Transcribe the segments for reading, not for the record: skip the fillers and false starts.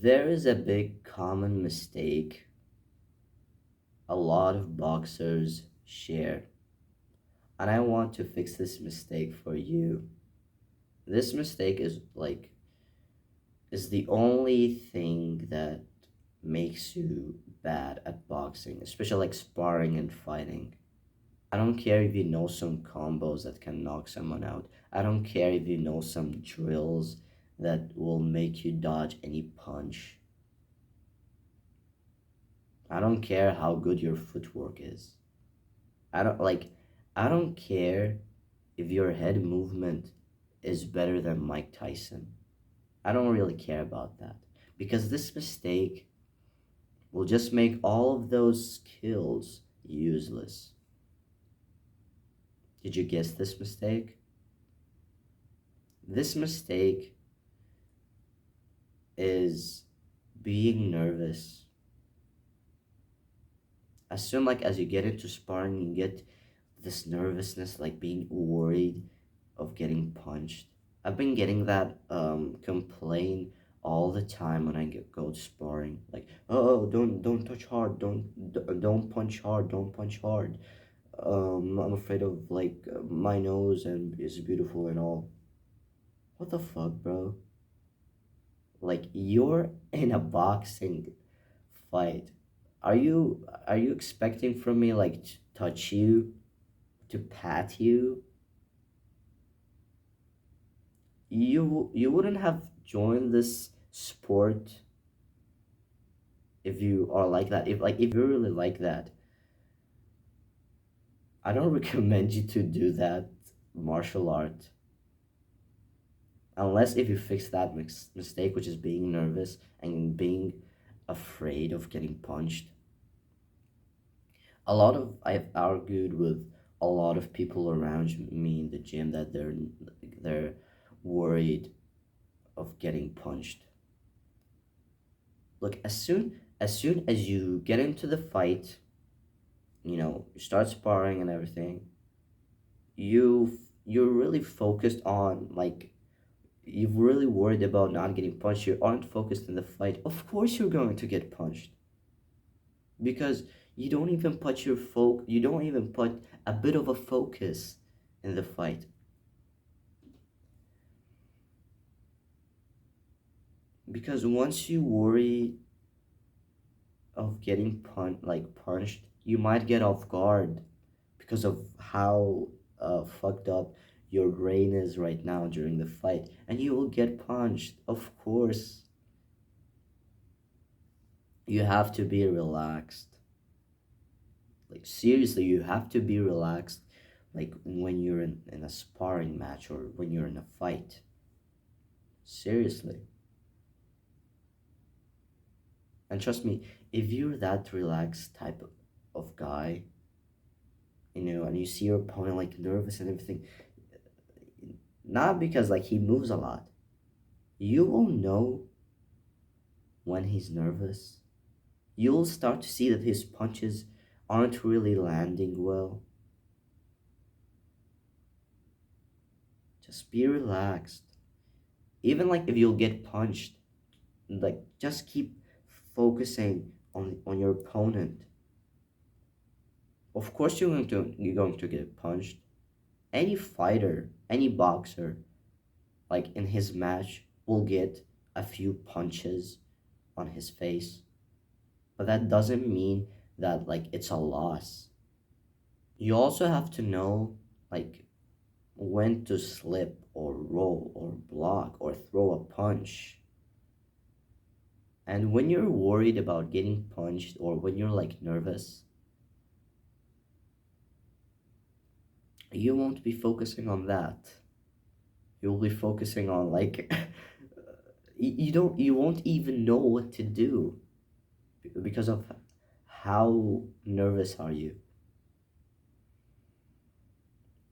There is a big common mistake a lot of boxers share, and I want to fix this mistake for you. This mistake is the only thing that makes you bad at boxing, especially like sparring and fighting. I don't care if you know some combos that can knock someone out. I don't care if you know some drills that will make you dodge any punch. I don't care how good your footwork is. I don't like I don't care if your head movement is better than Mike Tyson. I don't really care about that because this mistake will just make all of those skills useless. Did you guess this mistake? This mistake is being nervous. As soon like as you get into sparring, you get this nervousness, like being worried of getting punched. I've been getting that complaint all the time when go sparring. Like, oh, don't touch hard, don't punch hard, don't punch hard. I'm afraid of like my nose and is beautiful and all. What the fuck, bro? Like you're in a boxing fight. Are you expecting from me like to touch you, to pat you? You wouldn't have joined this sport if you are like that. If you're really like that, I don't recommend you to do that martial art unless if you fix that mistake, which is being nervous and being afraid of getting punched. I've argued with a lot of people around me in the gym that they're worried of getting punched. Look, as soon as you get into the fight, you start sparring and everything, you're really focused on like you've really worried about not getting punched. You aren't focused in the fight. Of course you're going to get punched because you don't even put a bit of a focus in the fight. Because once you worry of getting punched, you might get off guard because of how fucked up your brain is right now during the fight, and you will get punched. Of course, you have to be relaxed. Like seriously, you have to be relaxed. Like when you're in a sparring match or when you're in a fight. Seriously. And trust me, if you're that relaxed type of guy, and you see your opponent like nervous and everything, not because like he moves a lot, you will know when he's nervous. You'll start to see that his punches aren't really landing well. Just be relaxed. Even like if you'll get punched, like just keep focusing on your opponent. Of course you're going to get punched. Any fighter, any boxer, like in his match, will get a few punches on his face. But that doesn't mean that like it's a loss. You also have to know like when to slip or roll or block or throw a punch. And when you're worried about getting punched or when you're like nervous, you won't be focusing on that. You'll be focusing on like you won't even know what to do because of how nervous are you.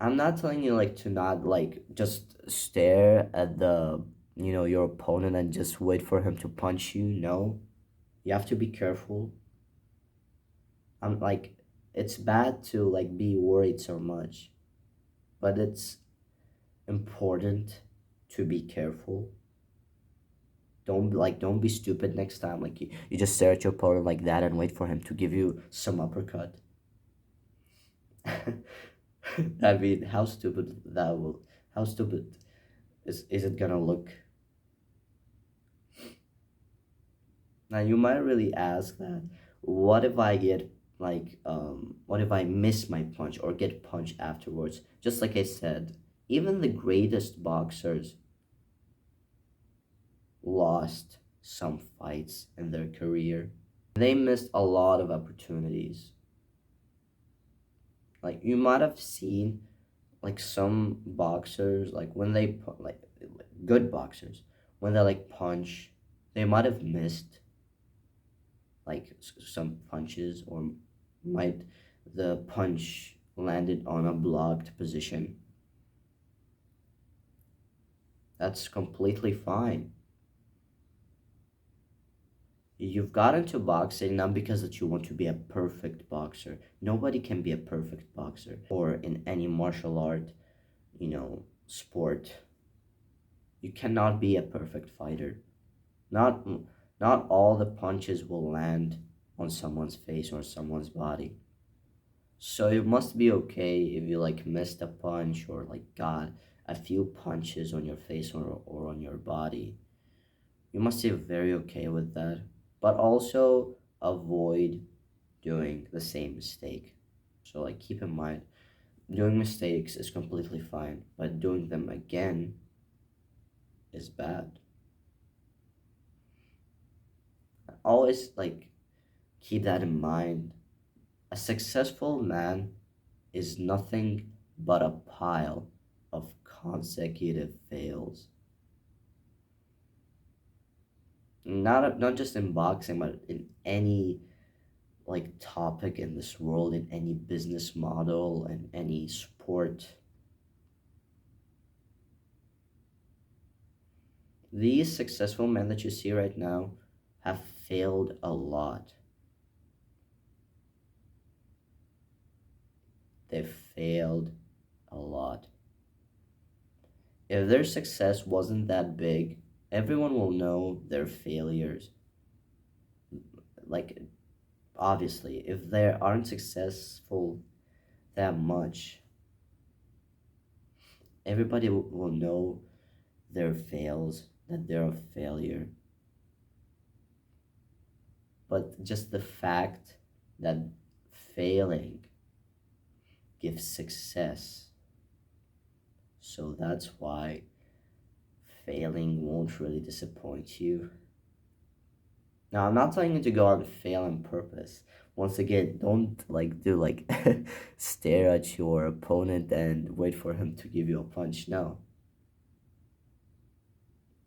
I'm not telling you like to not like just stare at your opponent and just wait for him to punch you. No, you have to be careful. I'm like it's bad to like be worried so much, but it's important to be careful. Don't be stupid next time. Like you just stare at your opponent like that and wait for him to give you some uppercut. I mean, how stupid is it gonna look? Now you might really ask that, what if I get what if I miss my punch or get punched afterwards? Just like I said, even the greatest boxers lost some fights in their career. They missed a lot of opportunities. Like you might have seen like some boxers, like when they like good boxers, when they like punch, they might have missed like some punches, or might the punch landed on a blocked position. That's completely fine. You've got into boxing not because that you want to be a perfect boxer. Nobody can be a perfect boxer, or in any martial art, sport. You cannot be a perfect fighter. Not not all the punches will land on someone's face or someone's body. So it must be okay if you like missed a punch or like got a few punches on your face or on your body. You must be very okay with that. But also avoid doing the same mistake. So like keep in mind, doing mistakes is completely fine, but doing them again is bad. Always like keep that in mind. A successful man is nothing but a pile of consecutive fails. Not just in boxing, but in any like topic in this world, in any business model and any sport. These successful men that you see right now have failed a lot. They've failed a lot. If their success wasn't that big, everyone will know their failures. Like, obviously, if they aren't successful that much, everybody will know their fails, that they're a failure. But just the fact that failing gives success. So that's why failing won't really disappoint you. Now, I'm not telling you to go out and fail on purpose. Once again, don't like do like stare at your opponent and wait for him to give you a punch. No.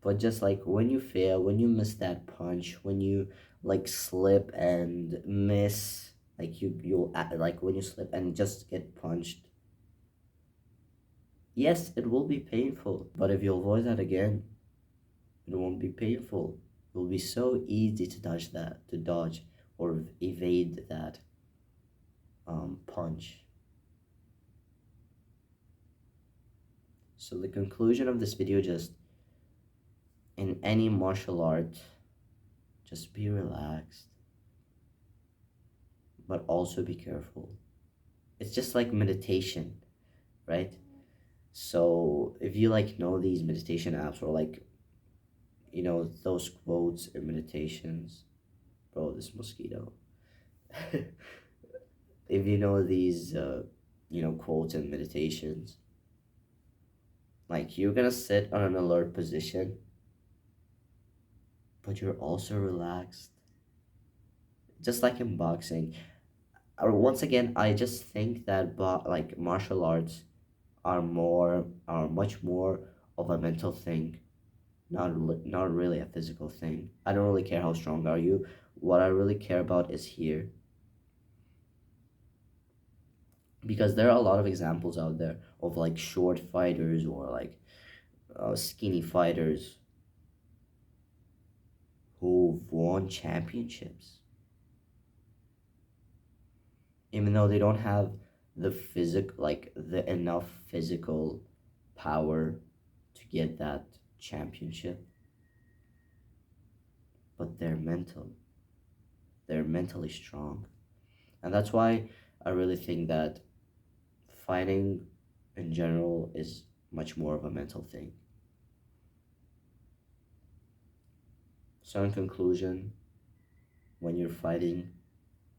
But just like when you fail, when you miss that punch, when you like slip and miss, like like when you slip and just get punched. Yes, it will be painful, but if you avoid that again, it won't be painful. It will be so easy to dodge or evade that punch. So the conclusion of this video, just in any martial art, just be relaxed, but also be careful. It's just like meditation, right? So if you like know these meditation apps, or like those quotes or meditations, bro, this mosquito. If you know these quotes and meditations, like you're gonna sit on an alert position, but you're also relaxed, just like in boxing. Or once again, I just think that like martial arts are much more of a mental thing, not really a physical thing. I don't really care how strong are you. What I really care about is here, because there are a lot of examples out there of like short fighters, or like skinny fighters who've won championships, even though they don't have the enough physical power to get that championship. but they're mentally strong. And that's why I really think that fighting in general is much more of a mental thing. So in conclusion, when you're fighting,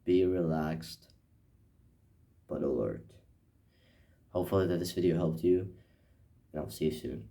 be relaxed but alert. Hopefully that this video helped you, and I'll see you soon.